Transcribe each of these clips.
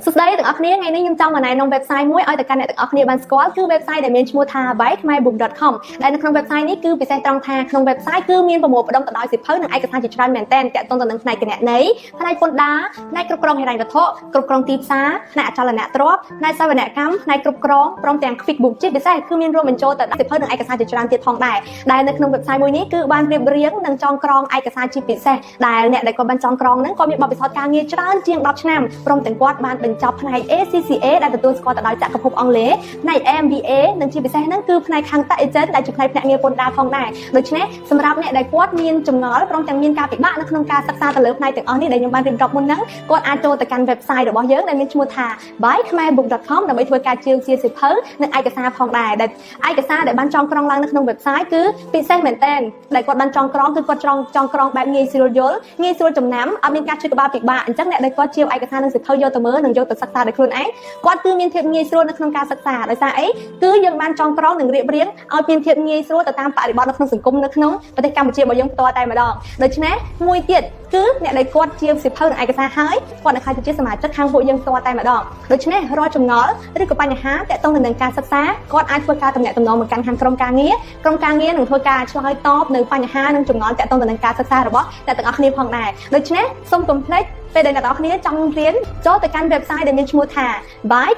សួស្តីទាំងអស់គ្នាថ្ងៃនេះខ្ញុំចង់មកណែនាំ website មួយឲ្យទៅកាន់អ្នកទាំងអស់គ្នាបានស្គាល់គឺ website ដែលមានឈ្មោះថា khmerbook.com ដែលនៅក្នុង website នេះគឺពិសេសត្រង់ថាក្នុង website គឺមានប្រមូលផ្ដុំទៅដោយសៀវភៅនិងឯកសារជាច្រើនមែនទែនទាក់ទងទៅនឹងផ្នែកគណនេយ្យផ្នែកពន្ធដារផ្នែកគ្រប់គ្រងហិរញ្ញវត្ថុគ្រប់គ្រងទីផ្សារផ្នែកអចលនទ្រព្យផ្នែកសវនកម្មផ្នែកគ្រប់គ្រងព្រមទាំង QuickBooks ជាពិសេសគឺមានរួមបញ្ចូលទៅដល់សៀវភៅនិងឯកសារជាច្រើនទៀតផងដែរដែលនៅក្នុង website មួយនេះគឺបានរៀបរៀងនិងចងក្រងឯកសារជាពិសេសដែលអ្នកដែលគាត់បានចងក្រងហ្នឹងគាត់មានបទពិសោធន៍ការងារច្រើនជាង10ឆ្នាំព្រមទាំងគាត់បានបញ្ចប់ផ្នែក ACCA ដែលទទួលស្គាល់ទៅដោយចក្រភពអង់គ្លេសផ្នែក MBA និងជាពិសេសហ្នឹងគឺផ្នែកខាង Tax Agent ដែលជាផ្នែកភ្នាក់ងារពន្ធដារផងដែរដូច្នេះសម្រាប់អ្នកដែលគាត់មានចម្ងល់ព្រមទាំងមានការពិបាកនៅក្នុងការសិក្សាទៅលើផ្នែកទាំងអស់នេះដែលខ្ញុំបានរៀបរាប់មុនហ្នឹងគាត់អាចចូលទៅកាន់ website របស់យើងដែលមានឈ្មោះថា khmerbook.com ដើម្បីធ្វើការជាសៀវភៅនិងឯកសារផងដែរដែលឯកសារដែលបានចងក្រងឡើងនៅក្នុង website គឺពិសេសមែនទែនដែលគាត់បានចងក្រងគឺគាត់ចងក្រងបែបងាយស្រួលយល់ងាយស្រួលចំណាំអត់មានការឈឺក្បាលពិបាកអញ្ចឹងអ្នកដែលគាត់ជាឯកសារនិងសៀវភៅយកទៅមើលនិងយកទៅសិក្សាដោយខ្លួនឯងគាត់គឺមានភាពងាយស្រួលនៅក្នុងការសិក្សាដោយសារអីគឺយើងបានចងក្រងនិងរៀបរៀងឲ្យមានភាពងាយស្រួលទៅតាមបរិបទនៅក្នុងសង្គមនៅក្នុងប្រទេសកម្ពុជារបស់យើងផ្ទាល់តែម្ដងដូច្នេះមួយទៀតគឺអ្នកដែលគាត់ជាសៀវភៅនិងឯកសារហើយគាត់នឹងខ្លាចទៅជាសមាជិកខាងពួកយើងផ្ទាល់តែម្ដងដូច្នេះរាល់ចម្ងល់ឬក៏បញ្ហាទាក់ទងទៅនឹងការសិក្សាគាត់អាចធ្វើការទំនាក់ទំនងមកកាន់ខាងក្រុមការងារនឹងធ្វើការឆ្លើយតបនៅបញ្ហានិងចម្ងល់ទាក់ទងទៅនឹងការសិក្សារបស់អ្នកទាំងអស់គ្នាផងដែរដូច្នេះសូមកុំភ្លេចពេលដែលអ្នកទាំងអស់គ្នាចង់រៀនចូលទៅកាន់ website ដែលមានឈ្មោះថា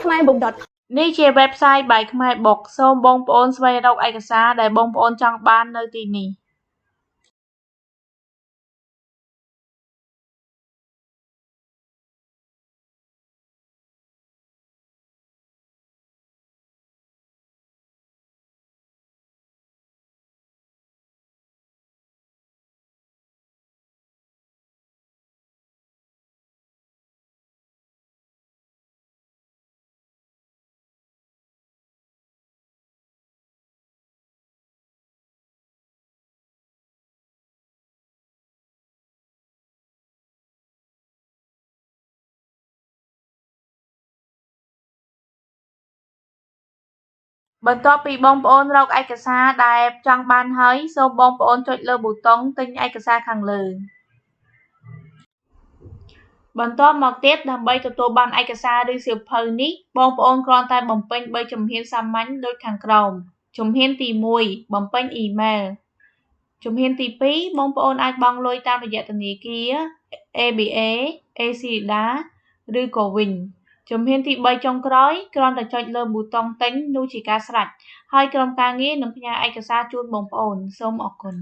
khmerbook.com នេះជា website by Khmerbook សូមបងប្អូនស្វែងរកឯកសារដែលបងប្អូនចង់បាននៅទីនេះបន្ទាប់ពីបងប្អូនរកឯកសារដែលចង់បានហើយសូមបងប្អូនចុចលើប៊ូតុងទិញឯកសារខាងលើបន្ទាប់មកទៀតដើម្បីទទួលបានឯកសារឬសៀវភៅនេះបងប្អូនគ្រាន់តែបំពេញ3ជំហានសាមញ្ញដូចខាងក្រោមជំហានទី1បំពេញអ៊ីមែលជំហានទី2បងប្អូនអាចបង់លុយតាមរយៈធនាគារ ABA, ACCA ឬក៏វិញជំហានទី3ចុងក្រោយគ្រាន់តែចុចលើប៊ូតុងទិញនោះជាការស្រេចហើយក្រុមការងារនឹងផ្ញើឯកសារជូនបងប្អូនសូមអរគុណ